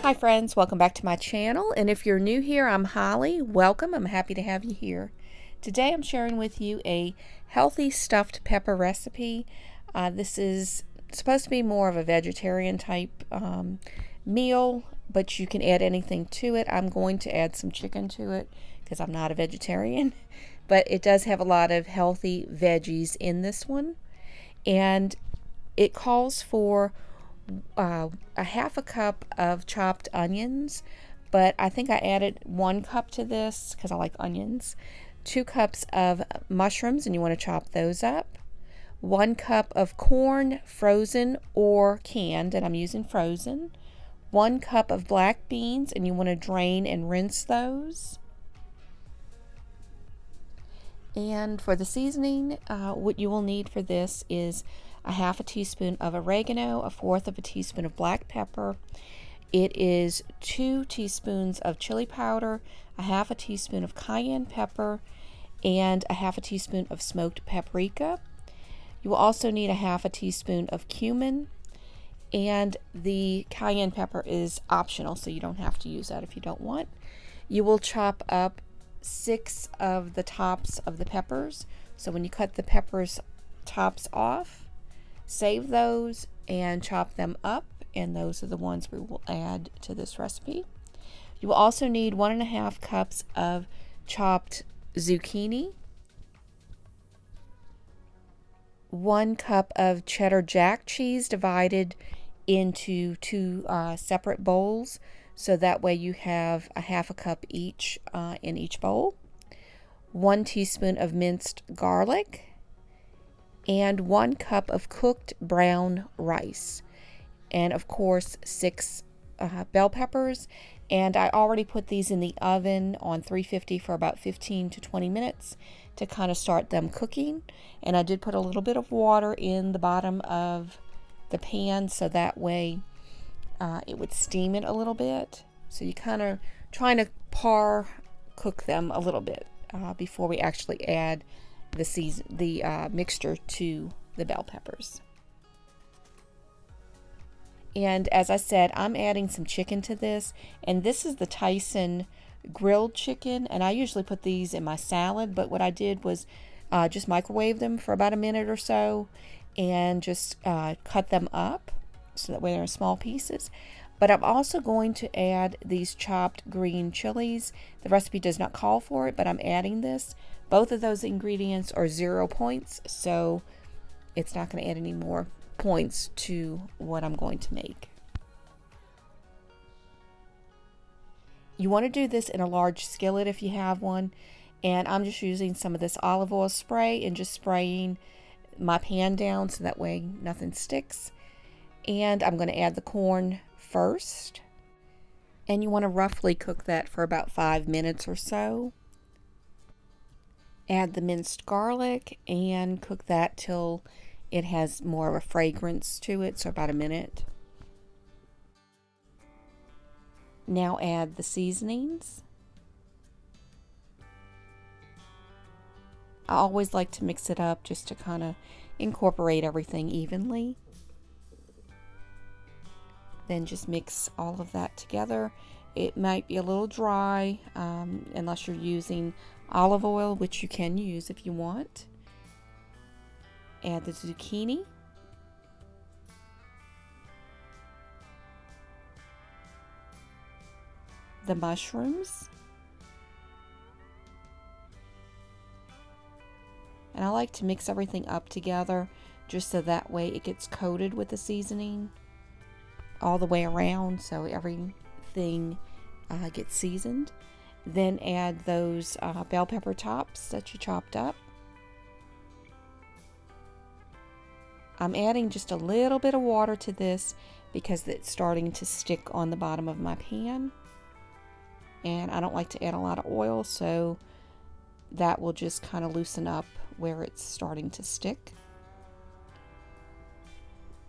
Hi friends, welcome back to my channel, and if you're new here, I'm Holly. Welcome. I'm happy to have you here. Today I'm sharing with you a healthy stuffed pepper recipe. This is supposed to be more of a vegetarian type meal, but you can add anything to it. I'm going to add some chicken to it because I'm not a vegetarian, but it does have a lot of healthy veggies in this one, and it calls for a half a cup of chopped onions, but I think I added 1 cup to this because I like onions. 2 cups of mushrooms, and you want to chop those up. 1 cup of corn, frozen or canned, and I'm using frozen. 1 cup of black beans, and you want to drain and rinse those. And for the seasoning, what you will need for this is a half a teaspoon of oregano, 1/4 of a teaspoon of black pepper. It is 2 teaspoons of chili powder, a half a teaspoon of cayenne pepper, and a half a teaspoon of smoked paprika. You will also need a half a teaspoon of cumin, and the cayenne pepper is optional, so you don't have to use that if you don't want. You will chop up 6 of the tops of the peppers. So when you cut the peppers tops off, save those and chop them up, and those are the ones we will add to this recipe. You will also need 1.5 cups of chopped zucchini, 1 cup of cheddar jack cheese divided into 2 separate bowls, so that way you have a half a cup each in each bowl. 1 teaspoon of minced garlic, and 1 cup of cooked brown rice, and of course 6 bell peppers. And I already put these in the oven on 350 for about 15 to 20 minutes to kind of start them cooking. And I did put a little bit of water in the bottom of the pan, so that way it would steam it a little bit. So you kind of trying to cook them a little bit before we actually add the mixture to the bell peppers. And as I said, I'm adding some chicken to this, and this is the Tyson grilled chicken, and I usually put these in my salad, but what I did was just microwave them for about a minute or so and just cut them up so that way they're in small pieces. But I'm also going to add these chopped green chilies. The recipe does not call for it, but I'm adding this. Both of those ingredients are 0 points, so it's not going to add any more points to what I'm going to make. You want to do this in a large skillet if you have one, and I'm just using some of this olive oil spray and just spraying my pan down so that way nothing sticks. And I'm going to add the corn first, and you want to roughly cook that for about 5 minutes or so. Add the minced garlic and cook that till it has more of a fragrance to it, so about a minute. Now add the seasonings. I always like to mix it up just to kind of incorporate everything evenly. Then just mix all of that together. It might be a little dry unless you're using olive oil, which you can use if you want. Add the zucchini. The mushrooms. And I like to mix everything up together just so that way it gets coated with the seasoning all the way around, so everything gets seasoned. Then add those bell pepper tops that you chopped up. I'm adding just a little bit of water to this because it's starting to stick on the bottom of my pan, and I don't like to add a lot of oil, so that will just kind of loosen up where it's starting to stick.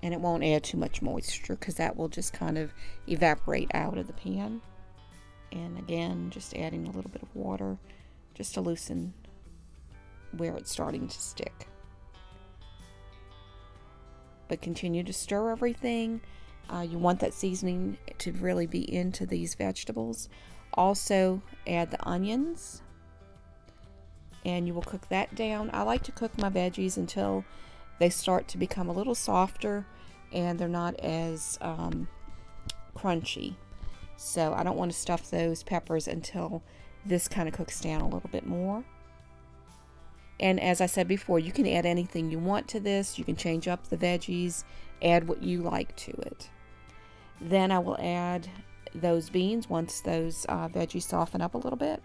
And it won't add too much moisture because that will just kind of evaporate out of the pan. And again, just adding a little bit of water just to loosen where it's starting to stick. But continue to stir everything You want that seasoning to really be into these vegetables. Also add the onions, and you will cook that down. I like to cook my veggies until they start to become a little softer and they're not as crunchy. So I don't want to stuff those peppers until this kind of cooks down a little bit more. And as I said before, you can add anything you want to this. You can change up the veggies, add what you like to it. Then I will add those beans once those veggies soften up a little bit.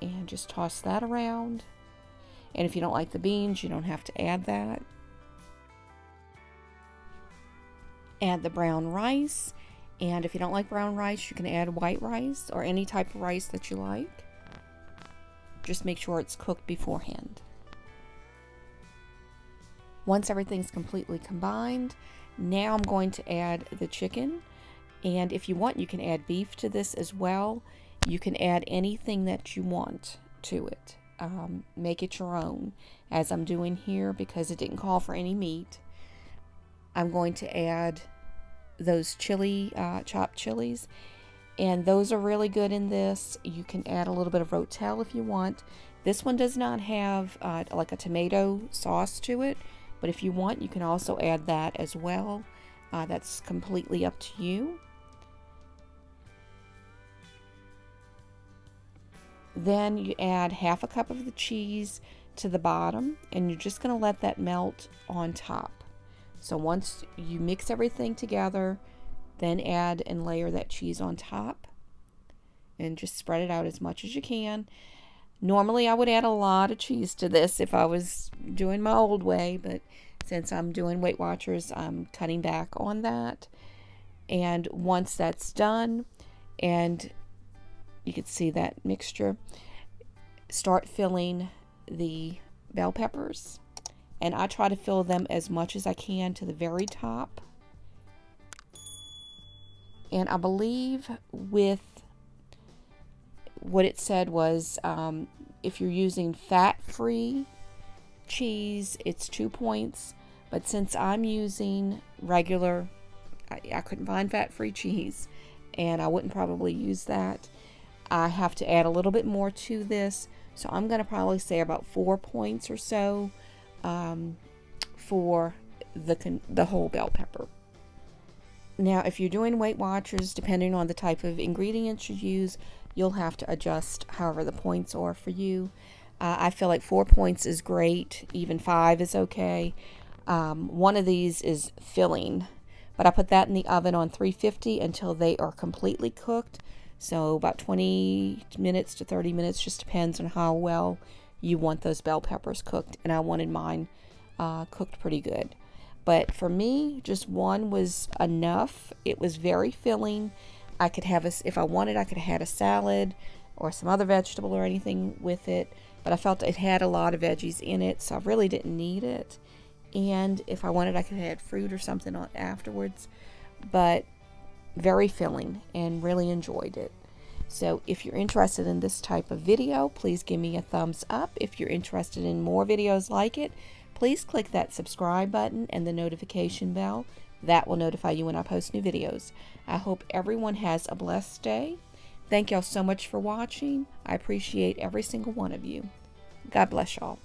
And just toss that around. And if you don't like the beans, you don't have to add that. Add the brown rice. And if you don't like brown rice, you can add white rice or any type of rice that you like. Just make sure it's cooked beforehand. Once everything's completely combined, now I'm going to add the chicken. And if you want, you can add beef to this as well. You can add anything that you want to it. Make it your own, as I'm doing here because it didn't call for any meat. I'm going to add those chopped chilies, and those are really good in this. You can add a little bit of Rotel if you want. This one does not have like a tomato sauce to it, but if you want, you can also add that as well. That's completely up to you. Then you add half a cup of the cheese to the bottom, and you're just going to let that melt on top. So once you mix everything together, then add and layer that cheese on top and just spread it out as much as you can. Normally I would add a lot of cheese to this if I was doing my old way, but since I'm doing Weight Watchers, I'm cutting back on that. And once that's done, and you can see that mixture, start filling the bell peppers. And I try to fill them as much as I can to the very top. And I believe with what it said was if you're using fat-free cheese, it's 2 points. But since I'm using regular, I couldn't find fat-free cheese, and I wouldn't probably use that. I have to add a little bit more to this. So I'm going to probably say about 4 points or so for the whole bell pepper. Now, if you're doing Weight Watchers, depending on the type of ingredients you use, you'll have to adjust however the points are for you. I feel like 4 points is great. Even 5 is okay. One of these is filling, but I put that in the oven on 350 until they are completely cooked. So about 20 minutes to 30 minutes, just depends on how well you want those bell peppers cooked. And I wanted mine cooked pretty good. But for me, just one was enough. It was very filling. I could have if I wanted, I could have had a salad or some other vegetable or anything with it. But I felt it had a lot of veggies in it, so I really didn't need it. And if I wanted, I could have had fruit or something afterwards. But very filling, and really enjoyed it. So if you're interested in this type of video, please give me a thumbs up. If you're interested in more videos like it, please click that subscribe button and the notification bell. That will notify you when I post new videos. I hope everyone has a blessed day. Thank y'all so much for watching. I appreciate every single one of you. God bless y'all.